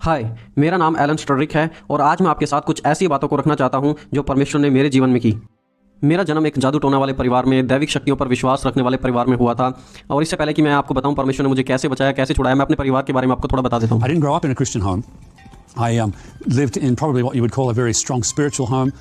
हाय, मेरा नाम एलन स्टर्रिक है और आज मैं आपके साथ कुछ ऐसी बातों को रखना चाहता हूं जो परमेश्वर ने मेरे जीवन में की। मेरा जन्म एक जादू टोना वाले परिवार में, दैविक शक्तियों पर विश्वास रखने वाले परिवार में हुआ था। और इससे पहले कि मैं आपको बताऊं परमेश्वर ने मुझे कैसे बचाया, कैसे छुड़ाया, मैं अपने परिवार के बारे में आपको थोड़ा बता देता हूं। I didn't grow up in a Christian home. I lived in probably what you would call a very strong spiritual home.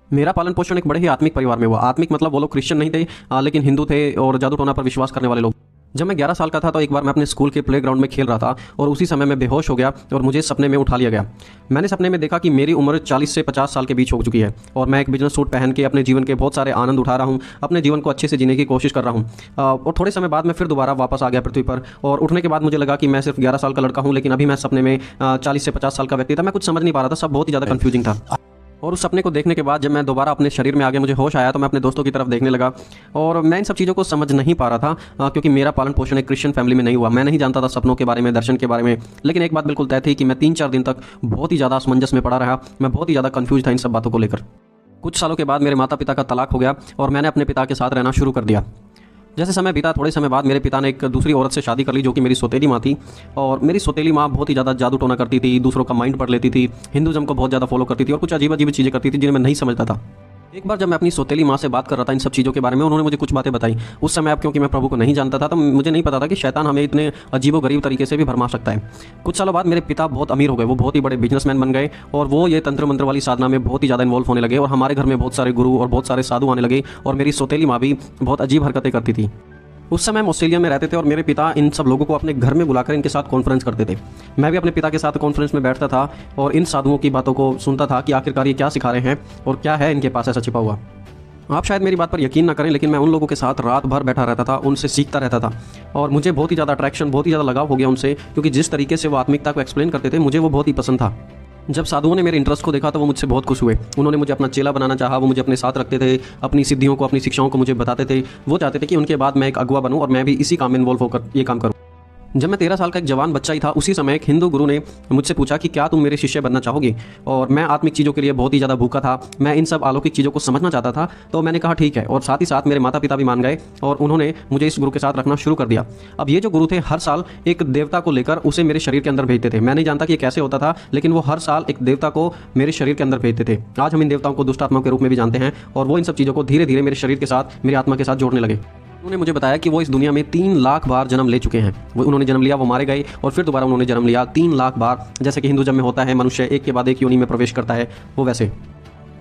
मेरा पालन पोषण एक बड़े ही आत्मिक परिवार में हुआ। आत्मिक मतलब वो लोग क्रिश्चियन नहीं थे, लेकिन हिंदू थे और जादू टोना पर विश्वास करने वाले लोग। जब मैं 11 साल का था तो एक बार मैं अपने स्कूल के प्लेग्राउंड में खेल रहा था और उसी समय मैं बेहोश हो गया और मुझे सपने में उठा लिया गया। मैंने सपने में देखा कि मेरी उम्र 40 से 50 साल के बीच हो चुकी है और मैं एक बिजनेस सूट पहन के अपने जीवन के बहुत सारे आनंद उठा रहा हूँ, अपने जीवन को अच्छे से जीने की कोशिश कर रहा हूँ। और थोड़े समय बाद मैं फिर दोबारा वापस आ गया पृथ्वी पर और उठने के बाद मुझे लगा कि मैं सिर्फ 11 साल का लड़का हूँ, लेकिन अभी मैं सपने में 40 से 50 साल का व्यक्ति था। मैं कुछ समझ नहीं पा रहा था, सब बहुत ही ज़्यादा कन्फ्यूजिंग था। और उस सपने को देखने के बाद जब मैं दोबारा अपने शरीर में आ गया, मुझे होश आया, तो मैं अपने दोस्तों की तरफ देखने लगा और मैं इन सब चीज़ों को समझ नहीं पा रहा था क्योंकि मेरा पालन पोषण एक क्रिश्चियन फैमिली में नहीं हुआ। मैं नहीं जानता था सपनों के बारे में, दर्शन के बारे में। लेकिन एक बात बिल्कुल तय थी कि मैं 3-4 दिन तक बहुत ही ज़्यादा असमंजस में पड़ा रहा। मैं बहुत ही ज़्यादा कन्फ्यूज था इन सब बातों को लेकर। कुछ सालों के बाद मेरे माता पिता का तलाक हो गया और मैंने अपने पिता के साथ रहना शुरू कर दिया। जैसे समय बीता, थोड़े समय बाद मेरे पिता ने एक दूसरी औरत से शादी कर ली जो कि मेरी सौतेली माँ थी। और मेरी सौतेली माँ बहुत ही ज़्यादा जादू टोना करती थी, दूसरों का माइंड पढ़ लेती थी, हिंदुज़म को बहुत ज़्यादा फॉलो करती थी और कुछ अजीब अजीब चीज़ें करती थी जिन्हें मैं नहीं समझता था। एक बार जब मैं अपनी सौतेली माँ से बात कर रहा था इन सब चीज़ों के बारे में, उन्होंने मुझे कुछ बातें बताई। उस समय अब क्योंकि मैं प्रभु को नहीं जानता था तो मुझे नहीं पता था कि शैतान हमें इतने अजीबोगरीब तरीके से भी भरमा सकता है। कुछ सालों बाद मेरे पिता बहुत अमीर हो गए, वो बहुत ही बड़े बिजनेसमैन बन गए और वो ये तंत्र मंत्र वाली साधना में बहुत ही ज़्यादा इन्वॉल्व होने लगे और हमारे घर में बहुत सारे गुरु और बहुत सारे साधु आने लगे और मेरी सौतेली माँ भी बहुत अजीब हरकतें करती थी। उस समय हम ऑस्ट्रेलिया में रहते थे और मेरे पिता इन सब लोगों को अपने घर में बुलाकर इनके साथ कॉन्फ्रेंस करते थे। मैं भी अपने पिता के साथ कॉन्फ्रेंस में बैठता था और इन साधुओं की बातों को सुनता था कि आखिरकार ये क्या सिखा रहे हैं और क्या है इनके पास ऐसा छिपा हुआ। आप शायद मेरी बात पर यकीन ना करें, लेकिन मैं उन लोगों के साथ रात भर बैठा रहता था, उनसे सीखता रहता था और मुझे बहुत ही ज़्यादा अट्रैक्शन, बहुत ही ज़्यादा लगाव हो गया उनसे, क्योंकि जिस तरीके से वो आत्मिकता को एक्सप्लेन करते थे मुझे वो बहुत ही पसंद था। जब साधुओं ने मेरे इंटरेस्ट को देखा तो वो मुझसे बहुत खुश हुए। उन्होंने मुझे अपना चेला बनाना चाहा, वो मुझे अपने साथ रखते थे, अपनी सिद्धियों को, अपनी शिक्षाओं को मुझे बताते थे। वो चाहते थे कि उनके बाद मैं एक अगुवा बनूं और मैं भी इसी काम में इन्वॉल्व होकर ये काम करूं। जब मैं 13 साल का एक जवान बच्चा ही था, उसी समय एक हिंदू गुरु ने मुझसे पूछा कि क्या तुम मेरे शिष्य बनना चाहोगी। और मैं आत्मिक चीज़ों के लिए बहुत ही ज़्यादा भूखा था, मैं इन सब अलौकिक चीज़ों को समझना चाहता था। तो मैंने कहा ठीक है, और साथ ही साथ मेरे माता पिता भी मान गए और उन्होंने मुझे इस गुरु के साथ रखना शुरू कर दिया। अब ये जो गुरु थे हर साल एक देवता को लेकर उसे मेरे शरीर के अंदर भेजते थे। मैं नहीं जानता कि ये कैसे होता था, लेकिन वो हर साल एक देवता को मेरे शरीर के अंदर भेजते थे। आज हम इन देवताओं को दुष्ट आत्माओं के रूप में भी जानते हैं और वो इन सब चीज़ों को धीरे धीरे मेरे शरीर के साथ, मेरी आत्मा के साथ जोड़ने लगे। उन्होंने मुझे बताया कि वो इस दुनिया में 3 लाख बार जन्म ले चुके हैं। वो उन्होंने जन्म लिया, वो मारे गए और फिर दोबारा उन्होंने जन्म लिया 3 लाख बार। जैसे कि हिंदुज़म में होता है, मनुष्य एक के बाद एक योनि में प्रवेश करता है, वो वैसे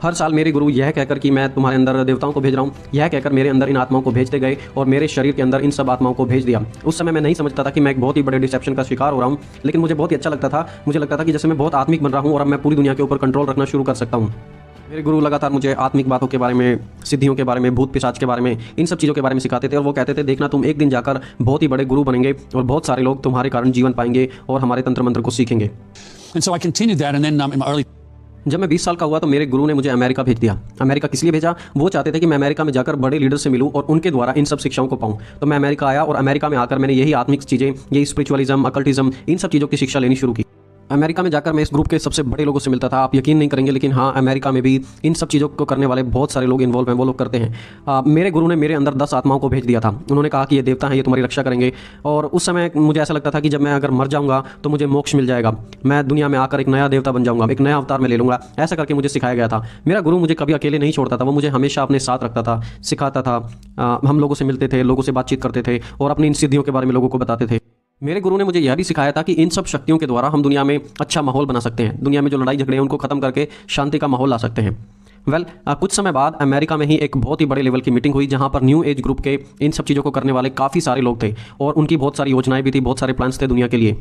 हर साल मेरे गुरु यह कहकर कि मैं तुम्हारे अंदर देवताओं को भेज रहा हूँ, यह कहकर मेरे अंदर इन आत्माओं को भेजते गए और मेरे शरीर के अंदर इन सब आत्माओं को भेज दिया। उस समय मैं नहीं समझता था कि मैं एक बहुत ही बड़े डिसेप्शन का शिकार हो रहा हूँ, लेकिन मुझे बहुत ही अच्छा लगता था। मुझे लगता था कि जैसे मैं बहुत आत्मिक बन रहा हूँ और अब मैं पूरी दुनिया के ऊपर कंट्रोल रखना शुरू कर सकता हूँ। मेरे गुरु लगातार मुझे आत्मिक बातों के बारे में, सिद्धियों के बारे में, भूत पिशाच के बारे में, इन सब चीज़ों के बारे में सिखाते थे और वो कहते थे देखना तुम एक दिन जाकर बहुत ही बड़े गुरु बनेंगे और बहुत सारे लोग तुम्हारे कारण जीवन पाएंगे और हमारे तंत्र मंत्र को सीखेंगे। And so I continued that, and then in my early जब मैं 20 साल का हुआ तो मेरे गुरु ने मुझे अमेरिका भेज दिया। अमेरिका किस लिए भेजा? वो चाहते थे कि मैं अमेरिका में जाकर बड़े लीडर से मिलूं और उनके द्वारा इन सब शिक्षाओं को पाऊं। तो मैं अमेरिका आया और अमेरिका में आकर मैंने यही आत्मिक चीज़ें, यही स्पिरिचुअलिज्म, अकल्टिज्म, इन सब चीज़ों की शिक्षा लेनी शुरू की। अमेरिका में जाकर मैं इस ग्रुप के सबसे बड़े लोगों से मिलता था। आप यकीन नहीं करेंगे, लेकिन हाँ, अमेरिका में भी इन सब चीज़ों को करने वाले बहुत सारे लोग इन्वॉल्व हैं, वो लोग करते हैं। मेरे गुरु ने मेरे अंदर 10 आत्माओं को भेज दिया था। उन्होंने कहा कि ये देवता हैं, ये तुम्हारी रक्षा करेंगे। और उस समय मुझे ऐसा लगता था कि जब मैं अगर मर जाऊँगा तो मुझे मोक्ष मिल जाएगा, मैं दुनिया में आकर एक नया देवता बन जाऊँगा, एक नया अवतार में ले लूँगा। ऐसा करके मुझे सिखाया गया था। मेरा गुरु मुझे कभी अकेले नहीं छोड़ता था, वो मुझे हमेशा अपने साथ रखता था, सिखाता था। हम लोगों से मिलते थे, लोगों से बातचीत करते थे और अपनी इन सिद्धियों के बारे में लोगों को बताते थे। मेरे गुरु ने मुझे यह भी सिखाया था कि इन सब शक्तियों के द्वारा हम दुनिया में अच्छा माहौल बना सकते हैं, दुनिया में जो लड़ाई झगड़े हैं उनको खत्म करके शांति का माहौल ला सकते हैं। कुछ समय बाद अमेरिका में ही एक बहुत ही बड़े लेवल की मीटिंग हुई जहां पर न्यू एज ग्रुप के इन सब चीज़ों को करने वाले काफ़ी सारे लोग थे और उनकी बहुत सारी योजनाएं भी थी, बहुत सारे प्लान्स थे दुनिया के लिए।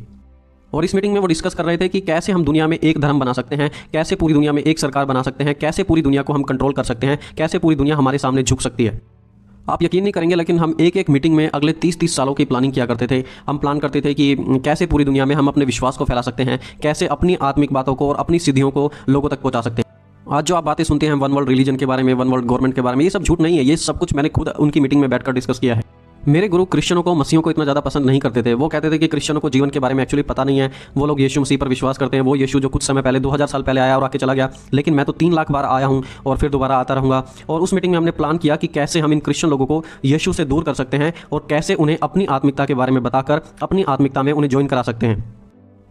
और इस मीटिंग में वो डिस्कस कर रहे थे कि कैसे हम दुनिया में एक धर्म बना सकते हैं, कैसे पूरी दुनिया में एक सरकार बना सकते हैं, कैसे पूरी दुनिया को हम कंट्रोल कर सकते हैं, कैसे पूरी दुनिया हमारे सामने झुक सकती है। आप यकीन नहीं करेंगे, लेकिन हम एक मीटिंग में अगले 30-30 सालों की प्लानिंग किया करते थे। हम प्लान करते थे कि कैसे पूरी दुनिया में हम अपने विश्वास को फैला सकते हैं, कैसे अपनी आत्मिक बातों को और अपनी सिद्धियों को लोगों तक पहुंचा सकते हैं। आज जो आप बातें सुनते हैं वन वर्ल्ड रिलीजन के बारे में, वन वर्ल्ड गवर्नमेंट के बारे में, ये सब झूठ नहीं है। ये सब कुछ मैंने खुद उनकी मीटिंग में बैठकर डिस्कस किया है। मेरे गुरु क्रिश्चियनों को, मसीहों को इतना ज़्यादा पसंद नहीं करते थे। वो कहते थे कि क्रिश्चियनों को जीवन के बारे में एक्चुअली पता नहीं है। वो लोग यीशु मसीह पर विश्वास करते हैं, वो यीशु जो कुछ समय पहले 2000 साल पहले आया और आके चला गया, लेकिन मैं तो 3 लाख बार आया हूँ और फिर दोबारा आता रहूँगा। और उस मीटिंग में हमने प्लान किया कि कैसे हम इन क्रिश्चियन लोगों को यीशु से दूर कर सकते हैं और कैसे उन्हें अपनी आत्मिकता के बारे में बताकर अपनी आत्मिकता में उन्हें ज्वाइन करा सकते हैं।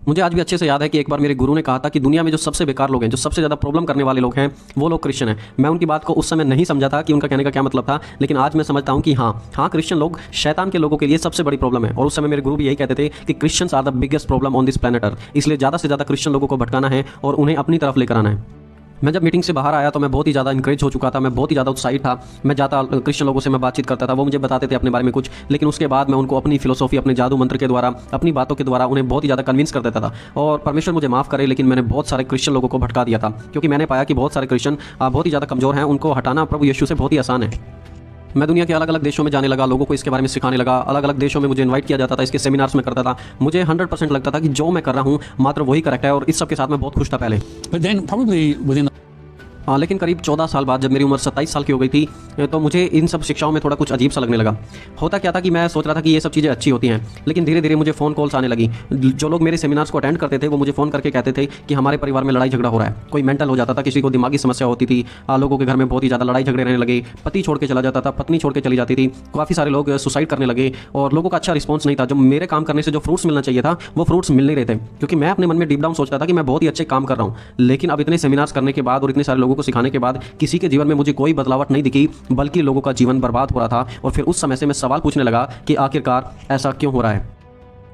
मुझे आज भी अच्छे से याद है कि एक बार मेरे गुरु ने कहा था कि दुनिया में जो सबसे बेकार लोग हैं, जो सबसे ज़्यादा प्रॉब्लम करने वाले लोग हैं, वो लोग क्रिश्चियन हैं। मैं उनकी बात को उस समय नहीं समझा था कि उनका कहने का क्या मतलब था, लेकिन आज मैं समझता हूँ कि हाँ क्रिश्चियन लोग शैतान के लोगों के लिए सबसे बड़ी प्रॉब्लम है। और उस समय मेरे गुरु भी यही कहते थे कि Christians are the biggest problem on this planet Earth. इसलिए ज़्यादा से ज़्यादा क्रिश्चियन लोगों को भटकाना है और उन्हें अपनी तरफ लेकर आना है। मैं जब मीटिंग से बाहर आया तो मैं बहुत ही ज़्यादा इंकरेज हो चुका था, मैं बहुत ही ज़्यादा उत्साहित था। मैं जाता क्रिश्चियन लोगों से मैं बातचीत करता था, वो मुझे बताते थे अपने बारे में कुछ, लेकिन उसके बाद मैं उनको अपनी फिलोसॉफी, अपने जादू मंत्र के द्वारा, अपनी बातों के द्वारा उन्हें बहुत ही ज़्यादा कन्विंस कर देता था। और परमेश्वर मुझे माफ़ करे, लेकिन मैंने बहुत सारे क्रिश्चियन लोगों को भटका दिया था, क्योंकि मैंने पाया कि बहुत सारे क्रिश्चियन बहुत ही ज़्यादा कमज़ोर हैं। उनको हटाना प्रभु यीशु से बहुत ही आसान है। मैं दुनिया के अलग अलग देशों में जाने लगा, लोगों को इसके बारे में सिखाने लगा। अलग अलग देशों में मुझे इनवाइट किया जाता था, इसके सेमिनार्स में करता था। मुझे 100% लगता था कि जो मैं कर रहा हूँ मात्र वही करेक्ट है, और इस सब के साथ मैं बहुत खुश था पहले। But then probably within लेकिन करीब 14 साल बाद जब मेरी उम्र 27 साल की हो गई थी, तो मुझे इन सब शिक्षाओं में थोड़ा कुछ अजीब सा लगने लगा। होता क्या था कि मैं सोच रहा था कि ये सब चीज़ें अच्छी होती हैं, लेकिन धीरे धीरे मुझे फ़ोन कॉल्स आने लगी। जो लोग मेरे सेमिनार्स को अटेंड करते थे वो मुझे फ़ोन करके कहते थे कि हमारे परिवार में लड़ाई झगड़ा हो रहा है। कोई मेंटल हो जाता था, किसी को दिमागी समस्या होती थी, लोगों के घर में बहुत ही ज़्यादा लड़ाई झगड़े रहने लगे, पति छोड़ के चला जाता था, पत्नी छोड़ के चली जाती थी, काफ़ी सारे लोग सुसाइड करने लगे, और लोगों का अच्छा रिस्पॉन्स नहीं था। जो मेरे काम करने से जो फ्रूट्स मिलना चाहिए था वो फ्रूट्स मिल नहीं रहे थे, क्योंकि मैं अपने मन में डीप डाउन सोचता था कि मैं बहुत ही अच्छे काम कर रहा हूँ। लेकिन अब इतने सेमिनार्स करने के बाद और इतने सारे लोगों को सिखाने के बाद किसी के जीवन में मुझे कोई बदलावट नहीं दिखी, बल्कि लोगों का जीवन बर्बाद हो रहा था। और फिर उस समय से मैं सवाल पूछने लगा कि आखिरकार ऐसा क्यों हो रहा है।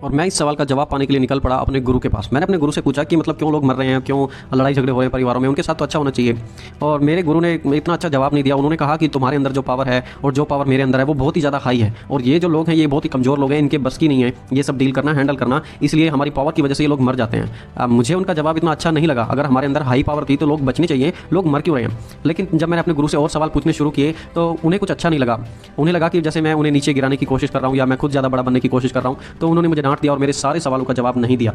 और मैं इस सवाल का जवाब पाने के लिए निकल पड़ा अपने गुरु के पास। मैंने अपने गुरु से पूछा कि मतलब क्यों लोग मर रहे हैं, क्यों लड़ाई झगड़े हो रहे हैं परिवारों में, उनके साथ तो अच्छा होना चाहिए। और मेरे गुरु ने इतना अच्छा जवाब नहीं दिया। उन्होंने कहा कि तुम्हारे अंदर जो पावर है और जो पावर मेरे अंदर है वो बहुत ही ज़्यादा हाई है, और ये जो लोग हैं ये बहुत ही कमज़ोर लोग हैं, इनके बस की नहीं है ये सब डील करना, हैंडल करना, इसलिए हमारी पावर की वजह से ये लोग मर जाते हैं। मुझे उनका जवाब इतना अच्छा नहीं लगा। अगर हमारे अंदर हाई पावर थी तो लोग बचने चाहिए, लोग मर क्यों रहे हैं। लेकिन जब मैंने अपने गुरु से और सवाल पूछने शुरू किए तो उन्हें कुछ अच्छा नहीं लगा। उन्हें लगा कि जैसे मैं उन्हें नीचे गिराने की कोशिश कर रहा हूँ या मैं खुद ज़्यादा बड़ा बनने की कोशिश कर रहा हूँ। तो उन्होंने मुझे डांट दिया और मेरे सारे सवालों का जवाब नहीं दिया।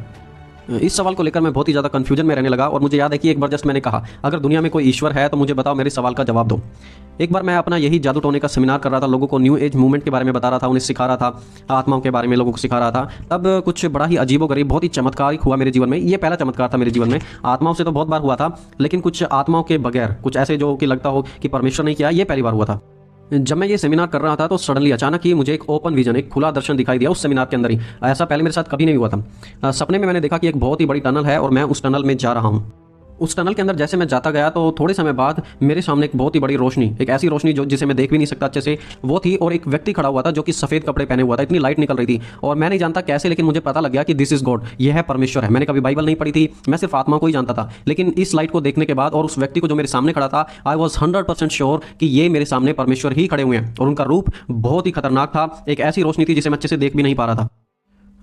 इस सवाल को लेकर मैं बहुत ही ज़्यादा कन्फ्यूजन में रहने लगा। और मुझे याद है कि एक बार जस्ट मैंने कहा, अगर दुनिया में कोई ईश्वर है तो मुझे बताओ, मेरे सवाल का जवाब दो। एक बार मैं अपना यही जादू टोने का सेमिनार कर रहा था, लोगों को न्यू एज मूवमेंट के बारे में बता रहा था, उन्हें सिखा रहा था, आत्माओं के बारे में लोगों को सिखा रहा था। तब कुछ बड़ा ही अजीबोगरीब, बहुत ही चमत्कारिक हुआ मेरे जीवन में। ये पहला चमत्कार था मेरे जीवन में। आत्माओं से तो बहुत बार हुआ था, लेकिन कुछ आत्माओं के बगैर, कुछ ऐसे जो कि लगता हो कि परमेश्वर ने किया, ये पहली बार हुआ था। जब मैं ये सेमिनार कर रहा था तो सडनली अचानक ही मुझे एक ओपन विजन, एक खुला दर्शन दिखाई दिया उस सेमिनार के अंदर ही। ऐसा पहले मेरे साथ कभी नहीं हुआ था। सपने में मैंने देखा कि एक बहुत ही बड़ी टनल है और मैं उस टनल में जा रहा हूँ। उस टनल के अंदर जैसे मैं जाता गया तो थोड़े समय बाद मेरे सामने एक बहुत ही बड़ी रोशनी, एक ऐसी रोशनी जो जिसे मैं देख भी नहीं सकता अच्छे से, वो थी। और एक व्यक्ति खड़ा हुआ था जो कि सफ़ेद कपड़े पहने हुआ था, इतनी लाइट निकल रही थी। और मैं नहीं जानता कैसे, लेकिन मुझे पता लग गया कि दिस इज गॉड, ये है परमेश्वर है। मैंने कभी बाइबल नहीं पढ़ी थी, मैं सिर्फ आत्मा को ही जानता था। लेकिन इस लाइट को देखने के बाद और उस व्यक्ति को जो मेरे सामने खड़ा था, आई वॉज 100% श्योर कि ये मेरे सामने परमेश्वर ही खड़े हुए हैं। और उनका रूप बहुत ही खतरनाक था, एक ऐसी रोशनी थी जिसे मैं अच्छे से देख भी नहीं पा रहा था।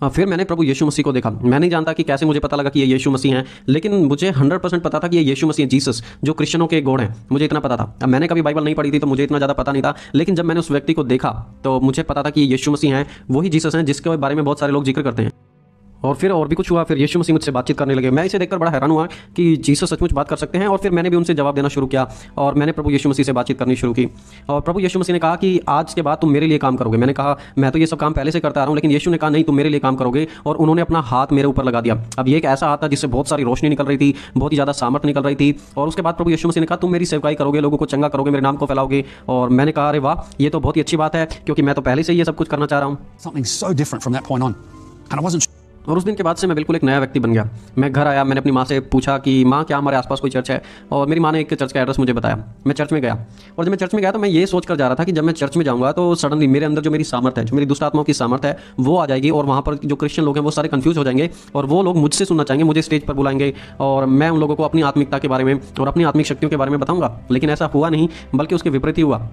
फिर मैंने प्रभु यीशु मसीह को देखा। मैं नहीं जानता कि कैसे मुझे पता लगा कि ये यीशु मसीह हैं, लेकिन मुझे 100% पता था कि ये यीशु मसीह, जीसस, जो क्रिश्चियनों के गॉड हैं, मुझे इतना पता था। अब मैंने कभी बाइबल नहीं पढ़ी थी तो मुझे इतना ज़्यादा पता नहीं था, लेकिन जब मैंने उस व्यक्ति को देखा तो मुझे पता था कि ये यीशु मसीह हैं, वही जीसस हैं जिसके बारे में बहुत सारे लोग जिक्र करते हैं। और फिर और भी कुछ हुआ। फिर यीशु मसीह मुझसे बातचीत करने लगे। मैं इसे देखकर बड़ा हैरान हुआ कि जीसस सचमुच बात कर सकते हैं। और फिर मैंने भी उनसे जवाब देना शुरू किया और मैंने प्रभु यीशु मसीह से बातचीत करनी शुरू की। और प्रभु यीशु मसीह ने कहा कि आज के बाद तुम मेरे लिए काम करोगे। मैंने कहा मैं तो ये सब काम पहले से करता आ रहा हूँ, लेकिन यीशु ने कहा नहीं, तुम मेरे लिए काम करोगे। और उन्होंने अपना हाथ मेरे ऊपर लगा दिया। अब ये एक ऐसा हाथ था जिससे बहुत सारी रोशनी निकल रही थी, बहुत ही ज़्यादा सामर्थ निकल रही थी। और उसके बाद प्रभु यीशु मसीह ने कहा तुम मेरी सेवकाई करोगे, लोगों को चंगा करोगे, मेरे नाम को फैलाओगे। और मैंने कहा अरे वाह, ये तो बहुत ही अच्छी बात है, क्योंकि मैं तो पहले से ये सब कुछ करना चाह रहा हूँ। something so different from that point on. And I wasn't और उस दिन के बाद से मैं बिल्कुल एक नया व्यक्ति बन गया। मैं घर आया, मैंने अपनी माँ से पूछा कि माँ क्या हमारे आसपास कोई चर्च है। और मेरी माँ ने एक चर्च का एड्रेस मुझे बताया। मैं चर्च में गया, और जब मैं चर्च में गया तो मैं ये सोच कर जा रहा था कि जब मैं चर्च में जाऊँगा तो सडनली मेरे अंदर जो मेरी सामर्थ है, जो मेरी दुष्ट आत्माओं की सामर्थ है, वो आ जाएगी। और वहाँ पर जो क्रिश्चियन लोग हैं वो सारे कन्फ्यूज हो जाएंगे, और वो लोग मुझसे सुनना चाहेंगे, मुझे स्टेज पर बुलाएंगे, और मैं उन लोगों को अपनी आत्मिकता के बारे में और अपनी आत्मिक शक्तियों के बारे में बताऊँगा। लेकिन ऐसा हुआ नहीं, बल्कि उसके विपरीत ही हुआ।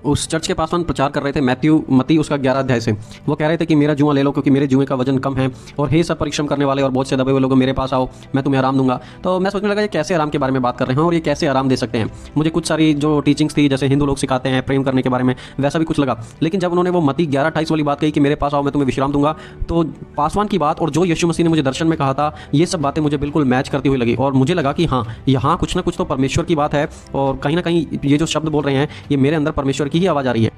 उस चर्च के पासवान प्रचार कर रहे थे मत्ती उसका 11 अध्याय से। वो कह रहे थे कि मेरा जुआ ले लो क्योंकि मेरे जुए का वजन कम है, और हे सब परिश्रम करने वाले और बहुत से दबे हुए लोग मेरे पास आओ, मैं तुम्हें आराम दूंगा। तो मैं सोचने लगा ये कैसे आराम के बारे में बात कर रहे हैं और ये कैसे आराम दे सकते हैं। मुझे कुछ सारी जो टीचिंग्स थी, जैसे हिंदू लोग सिखाते हैं प्रेम करने के बारे में, वैसा भी कुछ लगा। लेकिन जब उन्होंने वो मत्ती 11:28 वाली बात कही कि मेरे पास आओ मैं तुम्हें विश्राम दूंगा, तो पासवान की बात और जो यीशु मसीह ने मुझे दर्शन में कहा था, ये सब बातें मुझे बिल्कुल मैच करती हुई लगी। और मुझे लगा कि हाँ, यहाँ कुछ ना कुछ तो परमेश्वर की बात है, और कहीं ना कहीं ये जो शब्द बोल रहे हैं ये मेरे अंदर परमेश्वर की ही आवाज़ आ रही है।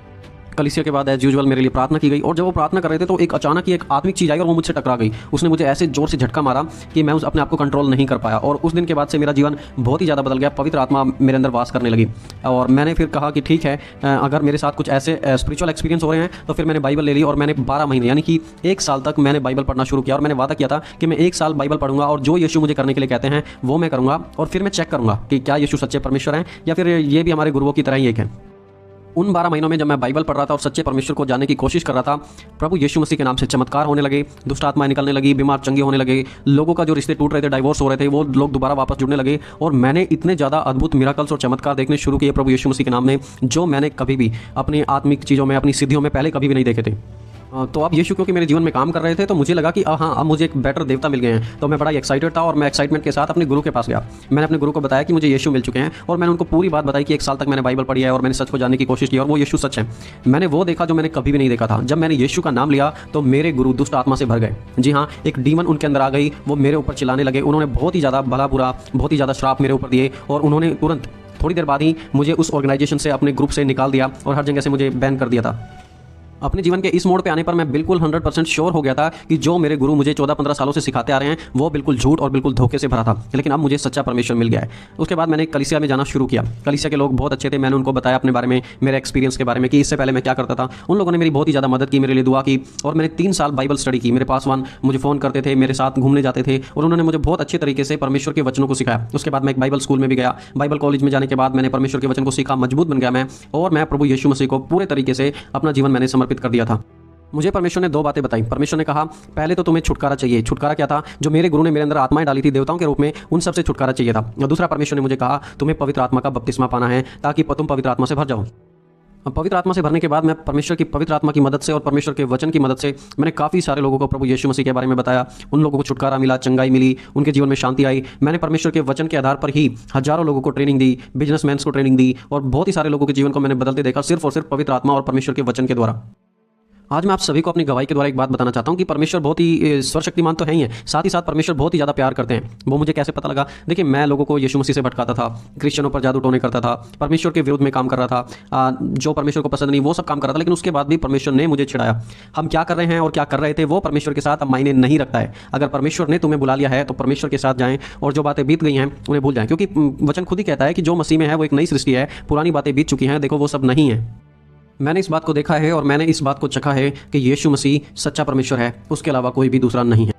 कलीसिया के बाद एज यूजुअल मेरे लिए प्रार्थना की गई और जब वो प्रार्थना कर रहे थे तो एक अचानक ही एक आत्मिक चीज़ आई और वो मुझसे टकरा गई। उसने मुझे ऐसे जोर से झटका मारा कि मैं अपने आप को कंट्रोल नहीं कर पाया और उस दिन के बाद से मेरा जीवन बहुत ही ज़्यादा बदल गया। पवित्र आत्मा मेरे अंदर वास करने लगी और मैंने फिर कहा कि ठीक है, अगर मेरे साथ कुछ ऐसे स्पिरिचुअल एक्सपीरियंस हो रहे हैं तो फिर मैंने बाइबल ले ली और मैंने 12 महीने यानी कि 1 साल तक मैंने बाइबल पढ़ना शुरू किया और मैंने वादा किया था कि मैं 1 साल बाइबल पढ़ूंगा और जो यीशु मुझे करने के लिए कहते हैं वो मैं करूंगा और फिर मैं चेक करूंगा कि क्या यीशु सच्चे परमेश्वर हैं या फिर ये भी हमारे गुरुओं की तरह ही एक है। उन 12 महीनों में जब मैं बाइबल पढ़ रहा था और सच्चे परमेश्वर को जानने की कोशिश कर रहा था, प्रभु यीशु मसीह के नाम से चमत्कार होने लगे, दुष्ट आत्माएं निकलने लगी, बीमार चंगे होने लगे, लोगों का जो रिश्ते टूट रहे थे, डाइवोर्स हो रहे थे, वो लोग दोबारा वापस जुड़ने लगे और मैंने इतने ज़्यादा अद्भुत मिराकल्स और चमत्कार देखने शुरू किए प्रभु यीशु मसीह के नाम में, जो मैंने कभी भी अपनी आत्मिक चीज़ों में, अपनी सिद्धियों में पहले कभी भी नहीं देखे थे। तो अब यीशु क्योंकि मेरे जीवन में काम कर रहे थे तो मुझे लगा कि हाँ, अब मुझे एक बेटर देवता मिल गए हैं। तो मैं बड़ा एक्साइटेड था और मैं एक्साइटमेंट के साथ अपने गुरु के पास गया। मैंने अपने गुरु को बताया कि मुझे यीशु मिल चुके हैं और मैंने उनको पूरी बात बताई कि 1 साल तक मैंने बाइबल पढ़ी है और मैंने सच को जानने की कोशिश की और वो यीशु सच है। मैंने वो देखा जो मैंने कभी भी नहीं देखा था। जब मैंने यीशु का नाम लिया तो मेरे गुरु दुष्ट आत्मा से भर गए। जी हाँ, एक डीमन उनके अंदर आ गई, वो मेरे ऊपर चिल्लाने लगे। उन्होंने बहुत ही ज़्यादा भला बुरा, बहुत ही ज़्यादा श्राप मेरे ऊपर दिए और उन्होंने तुरंत थोड़ी देर बाद ही मुझे उस ऑर्गेनाइजेशन से, अपने ग्रुप से निकाल दिया और हर जगह से मुझे बैन कर दिया था। अपने जीवन के इस मोड़ पे आने पर मैं बिल्कुल 100% श्योर हो गया था कि जो मेरे गुरु मुझे 14-15 सालों से सिखाते आ रहे हैं वो बिल्कुल झूठ और बिल्कुल धोखे से भरा था। लेकिन अब मुझे सच्चा परमेश्वर मिल गया है। उसके बाद मैंने कलीसिया में जाना शुरू किया। कलीसिया के लोग बहुत अच्छे थे। मैंने उनको बताया अपने बारे में, मेरे एक्सपीरियंस के बारे में कि इससे पहले मैं क्या करता था। उन लोगों ने मेरी बहुत ही ज़्यादा मदद की, मेरे लिए दुआ की और मैंने 3 साल बाइबल स्टडी की। मेरे पास मुझे फ़ोन करते थे, मेरे साथ घूमने जाते थे और उन्होंने मुझे बहुत अच्छे तरीके से परमेश्वर के वचनों को सिखाया। उसके बाद मैं एक बाइबल स्कूल में भी गया। बाइबल कॉलेज में जाने के बाद मैंने परमेश्वर के वचन को सीखा, मजबूत बन गया मैं और मैं प्रभु यीशु मसीह को पूरे तरीके से अपना जीवन मैंने समर्पित कर दिया था। मुझे परमेश्वर ने 2 बातें बताई। परमेश्वर ने कहा पहले तो तुम्हें छुटकारा चाहिए। छुटकारा क्या था? जो मेरे गुरु ने मेरे अंदर आत्माएं डाली थी देवताओं के रूप में, उन सब से छुटकारा चाहिए था। और दूसरा, परमेश्वर ने मुझे कहा तुम्हें पवित्र आत्मा का बपतिस्मा पाना है ताकि तुम पवित्र आत्मा से भर जाओ। पवित्र आत्मा से भरने के बाद मैं परमेश्वर की पवित्र आत्मा की मदद से और परमेश्वर के वचन की मदद से मैंने काफ़ी सारे लोगों को प्रभु यीशु मसीह के बारे में बताया। उन लोगों को छुटकारा मिला, चंगाई मिली, उनके जीवन में शांति आई। मैंने परमेश्वर के वचन के आधार पर ही हजारों लोगों को ट्रेनिंग दी, बिजनेसमैन्स को ट्रेनिंग दी और बहुत ही सारे लोगों के जीवन को मैंने बदलते देखा सिर्फ और सिर्फ पवित्र आत्मा और परमेश्वर के वचन के द्वारा। आज मैं आप सभी को अपनी गवाही के द्वारा एक बात बताना चाहता हूँ कि परमेश्वर बहुत ही सर्वशक्तिमान तो है ही है, साथ ही साथ परमेश्वर बहुत ही ज़्यादा प्यार करते हैं। वो मुझे कैसे पता लगा? देखिए, मैं लोगों को यीशु मसीह से भटकाता था, क्रिश्चियनों पर जादू टोने करता था, परमेश्वर के विरुद्ध में काम कर रहा था, जो परमेश्वर को पसंद नहीं वो सब काम कर रहा था। लेकिन उसके बाद भी परमेश्वर ने मुझे छिड़ाया। हम क्या कर रहे हैं और क्या कर रहे थे वो परमेश्वर के साथ अब मायने नहीं रखता है। अगर परमेश्वर ने तुम्हें बुला लिया है तो परमेश्वर के साथ जाएं और जो बातें बीत गई हैं उन्हें भूल जाएं, क्योंकि वचन खुद ही कहता है कि जो मसीह में है वो एक नई सृष्टि है, पुरानी बातें बीत चुकी हैं, देखो वो सब नहीं है। मैंने इस बात को देखा है और मैंने इस बात को चखा है कि यीशु मसीह सच्चा परमेश्वर है, उसके अलावा कोई भी दूसरा नहीं है।